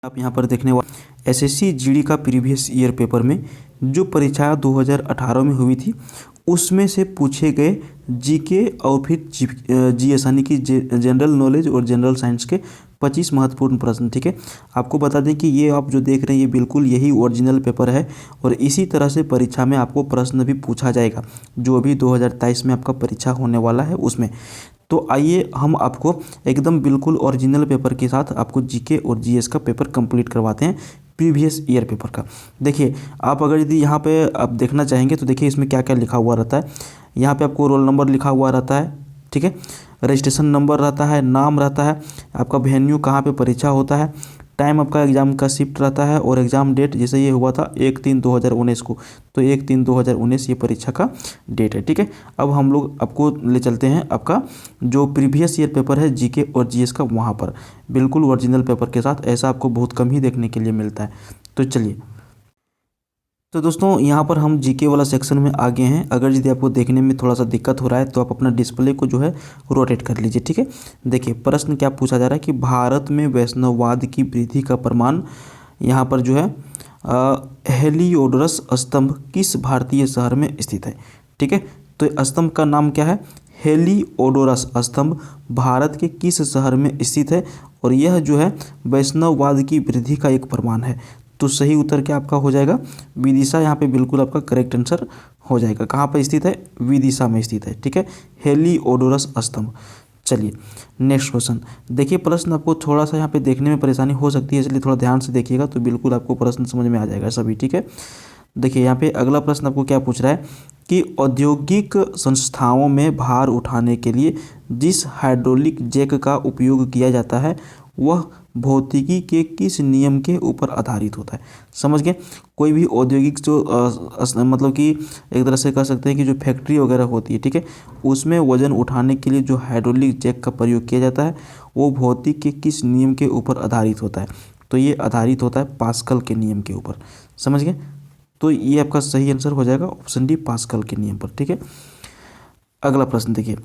आप यहाँ पर देखने वाले एसएससी जीडी का प्रीवियस ईयर पेपर में जो परीक्षा 2018 में हुई थी उसमें से पूछे गए जीके और फिर जीएस यानी कि जनरल नॉलेज और जनरल साइंस के 25 महत्वपूर्ण प्रश्न। ठीक है, आपको बता दें कि ये आप जो देख रहे हैं ये बिल्कुल यही ओरिजिनल पेपर है और इसी तरह से परीक्षा में आपको प्रश्न भी पूछा जाएगा जो अभी 2023 में आपका परीक्षा होने वाला है उसमें। तो आइए हम आपको एकदम बिल्कुल ओरिजिनल पेपर के साथ आपको जीके और जीएस का पेपर कंप्लीट करवाते हैं प्रीवियस ईयर पेपर का। देखिए, आप अगर यदि यहाँ पे आप देखना चाहेंगे तो देखिए इसमें क्या क्या लिखा हुआ रहता है। यहाँ पे आपको रोल नंबर लिखा हुआ रहता है, ठीक है, रजिस्ट्रेशन नंबर रहता है, नाम रहता है, आपका वेन्यू कहाँ पे परीक्षा होता है, टाइम आपका एग्ज़ाम का शिफ्ट रहता है और एग्ज़ाम डेट जैसे ये हुआ था 1/3/2019 को, तो 1/3/2019 ये परीक्षा का डेट है। ठीक है, अब हम लोग आपको ले चलते हैं आपका जो प्रीवियस ईयर पेपर है जीके और जीएस का, वहाँ पर बिल्कुल ओरिजिनल पेपर के साथ। ऐसा आपको बहुत कम ही देखने के लिए मिलता है। तो चलिए, तो दोस्तों यहाँ पर हम जीके वाला सेक्शन में आ गए हैं। अगर यदि आपको देखने में थोड़ा सा दिक्कत हो रहा है तो आप अपना डिस्प्ले को जो है रोटेट कर लीजिए। ठीक है, देखिए प्रश्न क्या पूछा जा रहा है कि भारत में वैष्णववाद की वृद्धि का प्रमाण यहाँ पर जो है हेलियोडोरस स्तंभ किस भारतीय शहर में स्थित है। ठीक है, तो स्तंभ का नाम क्या है, हेलियोडोरस स्तंभ भारत के किस शहर में स्थित है और यह जो है वैष्णववाद की वृद्धि का एक प्रमाण है। तो सही उत्तर क्या आपका हो जाएगा, विदिशा। यहाँ पे बिल्कुल आपका करेक्ट आंसर हो जाएगा। कहाँ पर स्थित है, विदिशा में स्थित है। ठीक है, हेलियोडोरस स्तंभ। चलिए नेक्स्ट क्वेश्चन देखिए। प्रश्न आपको थोड़ा सा यहाँ पे देखने में परेशानी हो सकती है, इसलिए थोड़ा ध्यान से देखिएगा तो बिल्कुल आपको प्रश्न समझ में आ जाएगा सभी। ठीक है, देखिए यहाँ पे अगला प्रश्न आपको क्या पूछ रहा है कि औद्योगिक संस्थाओं में भार उठाने के लिए जिस हाइड्रोलिक जैक का उपयोग किया जाता है वह भौतिकी के किस नियम के ऊपर आधारित होता है। समझ गए, कोई भी औद्योगिक जो मतलब कि एक तरह से कह सकते हैं कि जो फैक्ट्री वगैरह होती है, ठीक है, उसमें वजन उठाने के लिए जो हाइड्रोलिक जैक का प्रयोग किया जाता है वो भौतिक के किस नियम के ऊपर आधारित होता है। तो ये आधारित होता है पास्कल के नियम के ऊपर। समझ गए, तो ये आपका सही आंसर हो जाएगा ऑप्शन डी, पास्कल के नियम पर। ठीक है, अगला प्रश्न देखिए।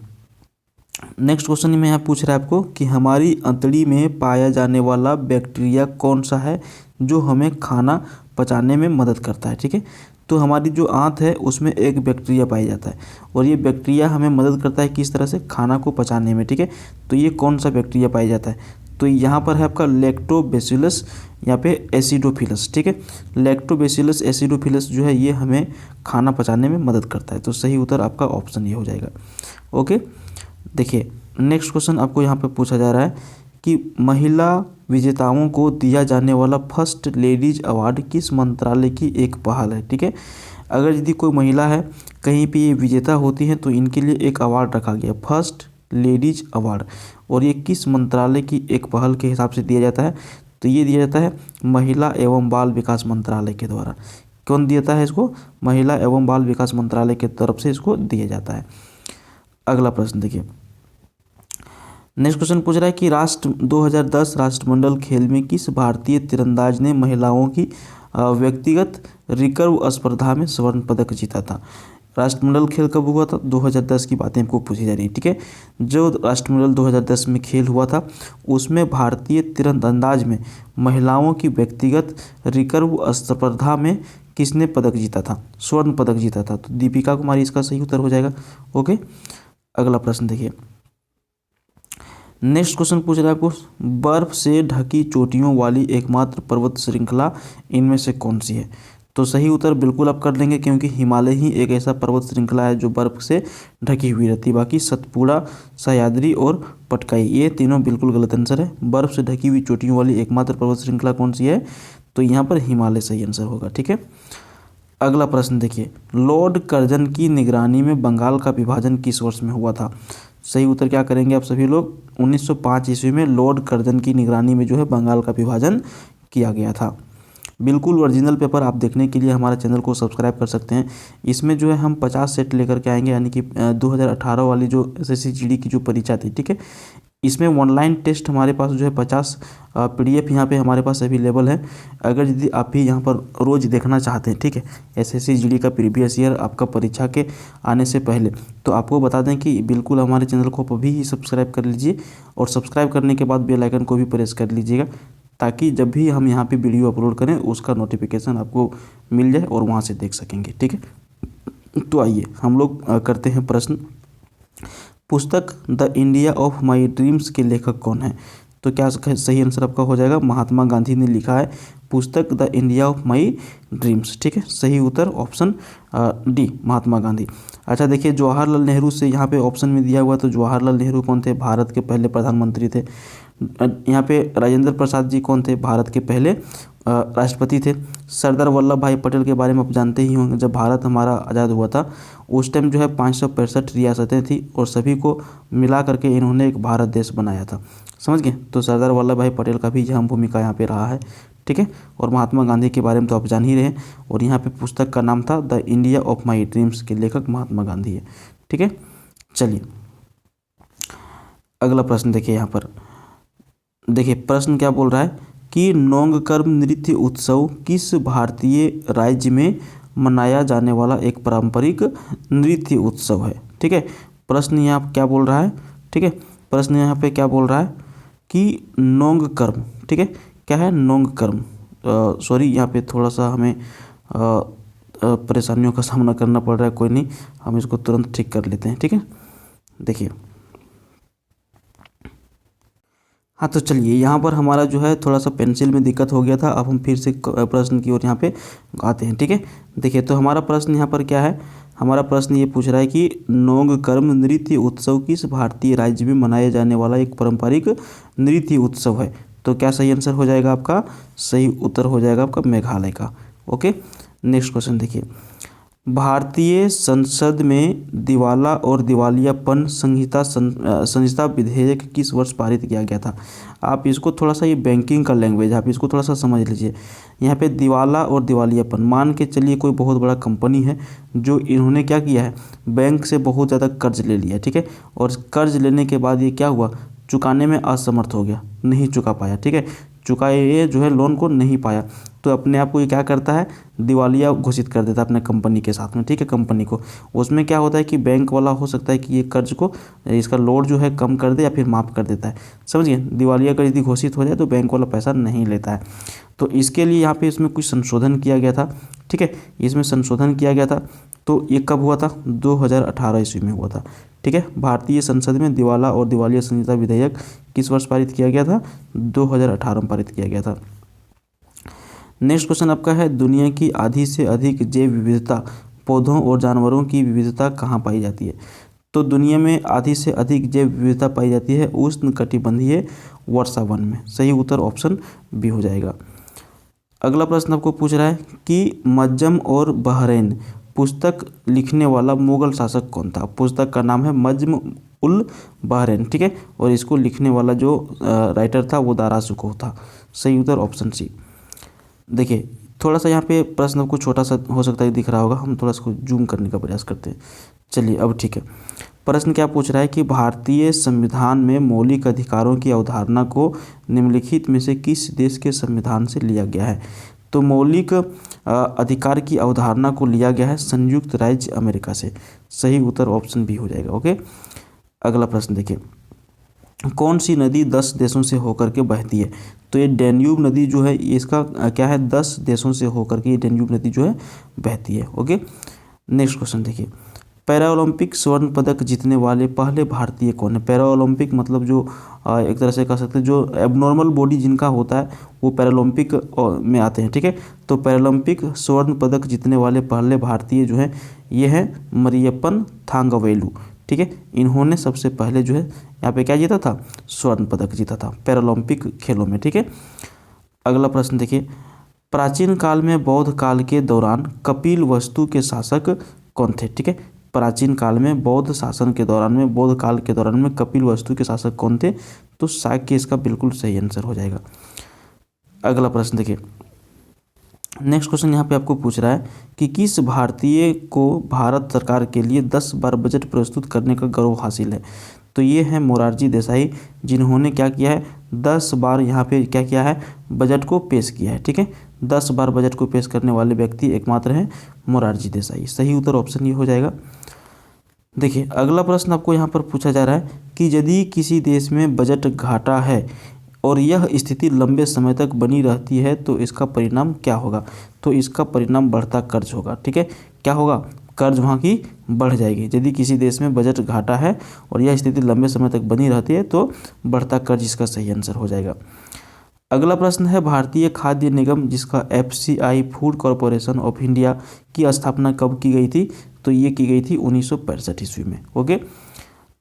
नेक्स्ट क्वेश्चन में यहाँ पूछ रहा है आपको कि हमारी अंतड़ी में पाया जाने वाला बैक्टीरिया कौन सा है जो हमें खाना पचाने में मदद करता है। ठीक है, तो हमारी जो आंत है उसमें एक बैक्टीरिया पाया जाता है और ये बैक्टीरिया हमें मदद करता है किस तरह से, खाना को पचाने में। ठीक है, तो ये कौन सा बैक्टीरिया पाया जाता है, तो यहाँ पर है आपका लैक्टोबैसिलस, यहाँ पे एसिडोफिलस। ठीक है, लैक्टोबैसिलस एसिडोफिलस जो है ये हमें खाना पचाने में मदद करता है। तो सही उत्तर आपका ऑप्शन ये हो जाएगा। ओके, देखिए नेक्स्ट क्वेश्चन आपको यहाँ पे पूछा जा रहा है कि महिला विजेताओं को दिया जाने वाला फर्स्ट लेडीज अवार्ड किस मंत्रालय की एक पहल है। ठीक है, अगर यदि कोई महिला है कहीं पे ये विजेता होती हैं तो इनके लिए एक अवार्ड रखा गया, फर्स्ट लेडीज अवार्ड, और ये किस मंत्रालय की एक पहल के हिसाब से दिया जाता है। तो ये दिया जाता है महिला एवं बाल विकास मंत्रालय के द्वारा। कौन देता है इसको, महिला एवं बाल विकास मंत्रालय की तरफ से इसको दिया जाता है। अगला प्रश्न देखिए। नेक्स्ट क्वेश्चन पूछ रहा है कि 2010 राष्ट्रमंडल खेल में किस भारतीय तीरंदाज ने महिलाओं की व्यक्तिगत रिकर्व स्पर्धा में स्वर्ण पदक जीता था। राष्ट्रमंडल खेल कब हुआ था, 2010 की बातें हमको पूछी जा रही है। ठीक है, जो राष्ट्रमंडल 2010 में खेल हुआ था उसमें भारतीय तीरंदाज में महिलाओं की व्यक्तिगत रिकर्व स्पर्धा में किसने पदक जीता था, स्वर्ण पदक जीता था। तो दीपिका कुमारी इसका सही उत्तर हो जाएगा। ओके, अगला प्रश्न देखिए। नेक्स्ट क्वेश्चन पूछ रहा है आपको, बर्फ से ढकी चोटियों वाली एकमात्र पर्वत श्रृंखला इनमें से कौन सी है। तो सही उत्तर बिल्कुल आप कर लेंगे क्योंकि हिमालय ही एक ऐसा पर्वत श्रृंखला है जो बर्फ से ढकी हुई रहती है। बाकी सतपुड़ा, सह्याद्री और पटकाई ये तीनों बिल्कुल गलत आंसर है। बर्फ से ढकी हुई चोटियों वाली एकमात्र पर्वत श्रृंखला कौन सी है, तो यहाँ पर हिमालय सही आंसर होगा। ठीक है, अगला प्रश्न देखिए। लॉर्ड कर्जन की निगरानी में बंगाल का विभाजन किस वर्ष में हुआ था। सही उत्तर क्या करेंगे आप सभी लोग, 1905 ईस्वी में लॉर्ड कर्जन की निगरानी में जो है बंगाल का विभाजन किया गया था। बिल्कुल ओरिजिनल पेपर आप देखने के लिए हमारे चैनल को सब्सक्राइब कर सकते हैं। इसमें जो है हम 50 सेट लेकर के आएंगे, यानी कि 2018 वाली जो एसएससी जीडी की जो परीक्षा थी। ठीक है, इसमें ऑनलाइन टेस्ट हमारे पास जो है 50 PDF यहाँ पे हमारे पास अवेलेबल है। अगर यदि आप भी यहाँ पर रोज़ देखना चाहते हैं, ठीक है, एसएससी जीडी का प्रीवियस ईयर आपका परीक्षा के आने से पहले, तो आपको बता दें कि बिल्कुल हमारे चैनल को अभी ही सब्सक्राइब कर लीजिए और सब्सक्राइब करने के बाद बेल आइकन को भी प्रेस कर लीजिएगा ताकि जब भी हम यहाँ पे वीडियो अपलोड करें उसका नोटिफिकेशन आपको मिल जाए और वहाँ से देख सकेंगे। ठीक है, तो आइए हम लोग करते हैं प्रश्न। पुस्तक the India of my dreams के लेखक कौन है? तो क्या सही आंसर आपका हो जाएगा, महात्मा गांधी ने लिखा है पुस्तक the India of my dreams. ठीक है, सही उत्तर ऑप्शन डी, महात्मा गांधी। अच्छा देखिए, जवाहरलाल नेहरू से यहाँ पे ऑप्शन में दिया हुआ, तो जवाहरलाल नेहरू कौन थे? भारत के पहले प्रधानमंत्री थे। यहाँ पे राजेंद्र प्रसाद जी कौन थे? भारत के पहले राष्ट्रपति थे। सरदार वल्लभ भाई पटेल के बारे में आप जानते ही होंगे, जब भारत हमारा आज़ाद हुआ था उस टाइम जो है 565 रियासतें थी और सभी को मिला करके इन्होंने एक भारत देश बनाया था। समझ गए? तो सरदार वल्लभ भाई पटेल का भी अहम भूमिका यहाँ पे रहा है। ठीक है, और महात्मा गांधी के बारे में तो आप जान ही रहे हैं, और यहाँ पे पुस्तक का नाम था the India of my dreams के लेखक महात्मा गांधी है। ठीक है, चलिए अगला प्रश्न देखिए। यहाँ पर देखिए प्रश्न क्या बोल रहा है कि नोंगकर्म नृत्य उत्सव किस भारतीय राज्य में मनाया जाने वाला एक पारंपरिक नृत्य उत्सव है? ठीक है, प्रश्न यहाँ क्या बोल रहा है? ठीक है, प्रश्न यहाँ पे क्या बोल रहा है कि नोंगकर्म, ठीक है, क्या है नोंगकर्म? सॉरी, यहाँ पे थोड़ा सा हमें परेशानियों का सामना करना पड़ रहा है, कोई नहीं, हम इसको तुरंत ठीक कर लेते हैं। ठीक है, देखिए हाँ, तो चलिए यहाँ पर हमारा जो है थोड़ा सा पेंसिल में दिक्कत हो गया था, अब हम फिर से प्रश्न की ओर यहाँ पे आते हैं। ठीक है, देखिए तो हमारा प्रश्न यहाँ पर क्या है, हमारा प्रश्न ये पूछ रहा है कि नोंगकर्म नृत्य उत्सव किस भारतीय राज्य में मनाया जाने वाला एक पारंपरिक नृत्य उत्सव है? तो क्या सही आंसर हो जाएगा आपका? सही उत्तर हो जाएगा आपका मेघालय का। ओके, नेक्स्ट क्वेश्चन देखिए, भारतीय संसद में दिवाला और दिवालियापन संहिता विधेयक किस वर्ष पारित किया गया था? आप इसको थोड़ा सा, ये बैंकिंग का लैंग्वेज, आप इसको थोड़ा सा समझ लीजिए। यहाँ पे दिवाला और दिवालियापन, मान के चलिए कोई बहुत बड़ा कंपनी है जो इन्होंने क्या किया है, बैंक से बहुत ज़्यादा कर्ज ले लिया। ठीक है, और कर्ज लेने के बाद ये क्या हुआ, चुकाने में असमर्थ हो गया, नहीं चुका पाया। ठीक है, चुकाए जो है लोन को नहीं पाया, तो अपने आप को ये क्या करता है, दिवालिया घोषित कर देता है अपने कंपनी के साथ में। ठीक है, कंपनी को उसमें क्या होता है कि बैंक वाला हो सकता है कि ये कर्ज को, इसका लोड जो है कम कर दे या फिर माफ़ कर देता है। समझिए, दिवालिया का यदि घोषित हो जाए तो बैंक वाला पैसा नहीं लेता है। तो इसके लिए यहाँ पे इसमें कुछ संशोधन किया गया था। ठीक है, इसमें संशोधन किया गया था, तो ये कब हुआ था? 2018 ईस्वी में हुआ था। ठीक है, भारतीय संसद में दिवाला और दिवालिया संहिता विधेयक किस वर्ष पारित किया गया था? 2018 में पारित किया गया था। नेक्स्ट क्वेश्चन आपका है, दुनिया की आधी से अधिक जैव विविधता, पौधों और जानवरों की विविधता कहाँ पाई जाती है? तो दुनिया में आधी से अधिक जैव विविधता पाई जाती है उष्णकटिबंधीय वर्षा वन में। सही उत्तर ऑप्शन बी हो जाएगा। अगला प्रश्न आपको पूछ रहा है कि मज्जम और बहरैन पुस्तक लिखने वाला मुगल शासक कौन था? पुस्तक का नाम है मज्म उल बहरैन। ठीक है, और इसको लिखने वाला जो राइटर था वो दारा शिकोह था। सही उत्तर ऑप्शन सी। देखिए थोड़ा सा यहाँ पे प्रश्न आपको छोटा सा हो सकता है दिख रहा होगा, हम थोड़ा इसको जूम करने का प्रयास करते हैं। चलिए अब ठीक है, प्रश्न क्या पूछ रहा है कि भारतीय संविधान में मौलिक अधिकारों की अवधारणा को निम्नलिखित में से किस देश के संविधान से लिया गया है? तो मौलिक अधिकार की अवधारणा को लिया गया है संयुक्त राज्य अमेरिका से। सही उत्तर ऑप्शन बी हो जाएगा। ओके, अगला प्रश्न देखिए, कौन सी नदी 10 देशों से होकर के बहती है? तो ये डैन्यूब नदी जो है, इसका क्या है, 10 देशों से होकर के ये डैन्यूब नदी जो है बहती है। ओके, नेक्स्ट क्वेश्चन देखिए, पैरा ओलंपिक स्वर्ण पदक जीतने वाले पहले भारतीय कौन है? पैरा ओलंपिक मतलब जो एक तरह से कह सकते हैं जो एबनॉर्मल बॉडी जिनका होता है वो पैरालंपिक में आते हैं। ठीक है, तो पैरालंपिक स्वर्ण पदक जीतने वाले पहले भारतीय जो है ये है मरियप्पन थांगवेलु। ठीक है, इन्होंने सबसे पहले जो है यहाँ पे क्या जीता था, स्वर्ण पदक जीता था पैरालंपिक खेलों में। ठीक है, अगला प्रश्न देखिए, प्राचीन काल में बौद्ध काल के दौरान कपिल वस्तु के शासक कौन थे? ठीक है, प्राचीन काल में बौद्ध शासन के दौरान में, बौद्ध काल के दौरान में कपिल वस्तु के शासक कौन थे? तो शाक्य इसका बिल्कुल सही आंसर हो जाएगा। अगला प्रश्न देखिए, नेक्स्ट क्वेश्चन यहाँ पे आपको पूछ रहा है कि किस भारतीय को भारत सरकार के लिए 10 बार बजट प्रस्तुत करने का गौरव हासिल है? तो ये है मोरारजी देसाई, जिन्होंने क्या किया है, 10 बार यहाँ पे क्या किया है, बजट को पेश किया है। ठीक है, 10 बार बजट को पेश करने वाले व्यक्ति एकमात्र हैं मोरारजी देसाई। सही उत्तर ऑप्शन ये हो जाएगा। देखिए अगला प्रश्न आपको यहाँ पर पूछा जा रहा है कि यदि किसी देश में बजट घाटा है और यह स्थिति लंबे समय तक बनी रहती है तो इसका परिणाम क्या होगा? तो इसका परिणाम बढ़ता कर्ज होगा। ठीक है, क्या होगा? कर्ज वहाँ की बढ़ जाएगी। यदि किसी देश में बजट घाटा है और यह स्थिति लंबे समय तक बनी रहती है तो बढ़ता कर्ज इसका सही आंसर हो जाएगा। अगला प्रश्न है, भारतीय खाद्य निगम जिसका FCI food corporation of India की स्थापना कब की गई थी? तो ये की गई थी 1965 ईस्वी में। ओके,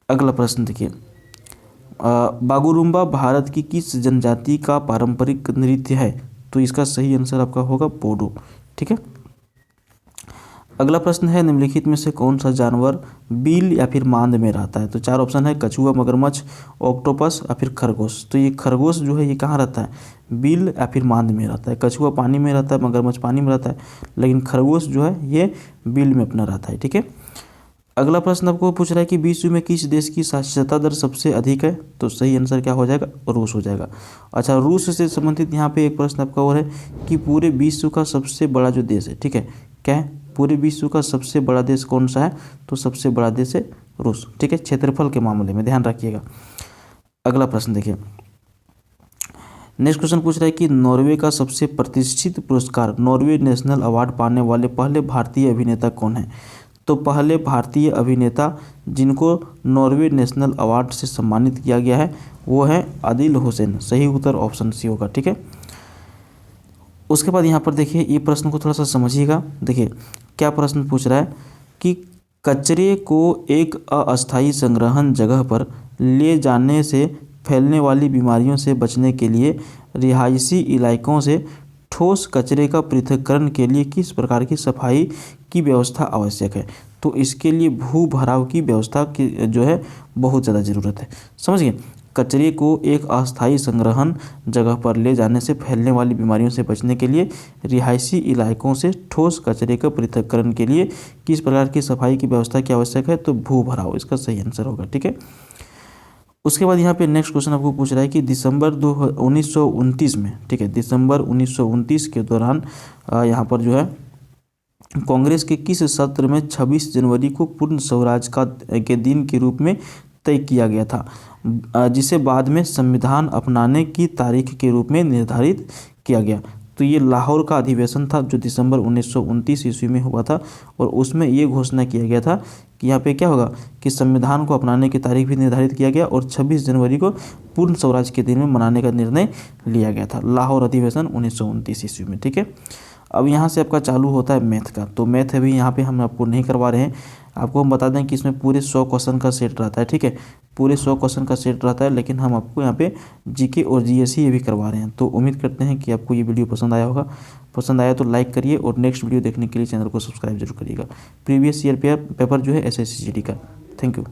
अगला प्रश्न देखिए, बागुरुम्बा भारत की किस जनजाति का पारंपरिक नृत्य है? तो इसका सही आंसर आपका होगा बोडो। ठीक है, अगला प्रश्न है, निम्नलिखित में से कौन सा जानवर बिल या फिर मांद में रहता है? तो चार ऑप्शन है, कछुआ, मगरमच्छ, ऑक्टोपस या फिर खरगोश। तो ये खरगोश जो है ये कहाँ रहता है? बिल या फिर मांद में रहता है। कछुआ पानी में रहता है, मगरमच्छ पानी में रहता है, लेकिन खरगोश जो है ये बिल में अपना रहता है। ठीक है, अगला प्रश्न आपको पूछ रहा है कि विश्व में किस देश की साक्षरता दर सबसे अधिक है? तो सही आंसर क्या हो जाएगा? रूस हो जाएगा। अच्छा, रूस से संबंधित यहाँ पे एक प्रश्न आपका और है कि पूरे विश्व का सबसे बड़ा जो देश है, ठीक है, क्या है? पूरे विश्व का सबसे बड़ा देश कौन सा है? तो सबसे बड़ा देश है रूस। ठीक है, क्षेत्रफल के मामले में ध्यान रखिएगा। अगला प्रश्न देखिए, नेक्स्ट क्वेश्चन पूछ रहा है कि नॉर्वे का सबसे प्रतिष्ठित पुरस्कार नॉर्वे नेशनल अवार्ड पाने वाले पहले भारतीय अभिनेता कौन है? तो पहले भारतीय अभिनेता जिनको नॉर्वे नेशनल अवार्ड से सम्मानित किया गया है वो है आदिल हुसैन। सही उत्तर ऑप्शन सी होगा। ठीक है, उसके बाद यहाँ पर देखिए, ये प्रश्न को थोड़ा सा समझिएगा। देखिए क्या प्रश्न पूछ रहा है कि कचरे को एक अस्थायी संग्रहण जगह पर ले जाने से फैलने वाली बीमारियों से बचने के लिए रिहायशी इलाकों से ठोस कचरे का पृथक्करण के लिए किस प्रकार की सफाई की व्यवस्था आवश्यक है? तो इसके लिए भू भराव की व्यवस्था की जो है बहुत ज़्यादा ज़रूरत है। समझिए, कचरे को एक अस्थायी संग्रहण जगह पर ले जाने से फैलने वाली बीमारियों से बचने के लिए रिहायशी इलाकों से ठोस कचरे का पृथक्करण के लिए किस प्रकार की सफाई की व्यवस्था की आवश्यक है? तो भू भराव इसका सही आंसर होगा। ठीक है, उसके बाद यहाँ पे नेक्स्ट क्वेश्चन आपको पूछ रहा है कि दिसंबर 1929 में, ठीक है, दिसंबर 1929 के दौरान यहाँ पर जो है कांग्रेस के किस सत्र में 26 जनवरी को पूर्ण स्वराज के दिन के रूप में तय किया गया था, जिसे बाद में संविधान अपनाने की तारीख के रूप में निर्धारित किया गया? तो ये लाहौर का अधिवेशन था जो दिसंबर 1929 ईस्वी में हुआ था और उसमें ये घोषणा किया गया था कि यहाँ पे क्या होगा कि संविधान को अपनाने की तारीख भी निर्धारित किया गया और 26 जनवरी को पूर्ण स्वराज के दिन में मनाने का निर्णय लिया गया था। लाहौर अधिवेशन 1929 ईस्वी में। ठीक है, अब यहाँ से आपका चालू होता है मैथ का। तो मैथ अभी यहाँ पे हम आपको नहीं करवा रहे हैं, आपको हम बता दें कि इसमें पूरे 100 क्वेश्चन का सेट रहता है। ठीक है, पूरे 100 क्वेश्चन का सेट रहता है, लेकिन हम आपको यहाँ पे जीके और जीएसई ये भी करवा रहे हैं। तो उम्मीद करते हैं कि आपको ये वीडियो पसंद आया होगा। पसंद आया तो लाइक करिए और नेक्स्ट वीडियो देखने के लिए चैनल को सब्सक्राइब जरूर करिएगा। प्रीवियस ईयर पेपर जो है SSC GD का। Thank you.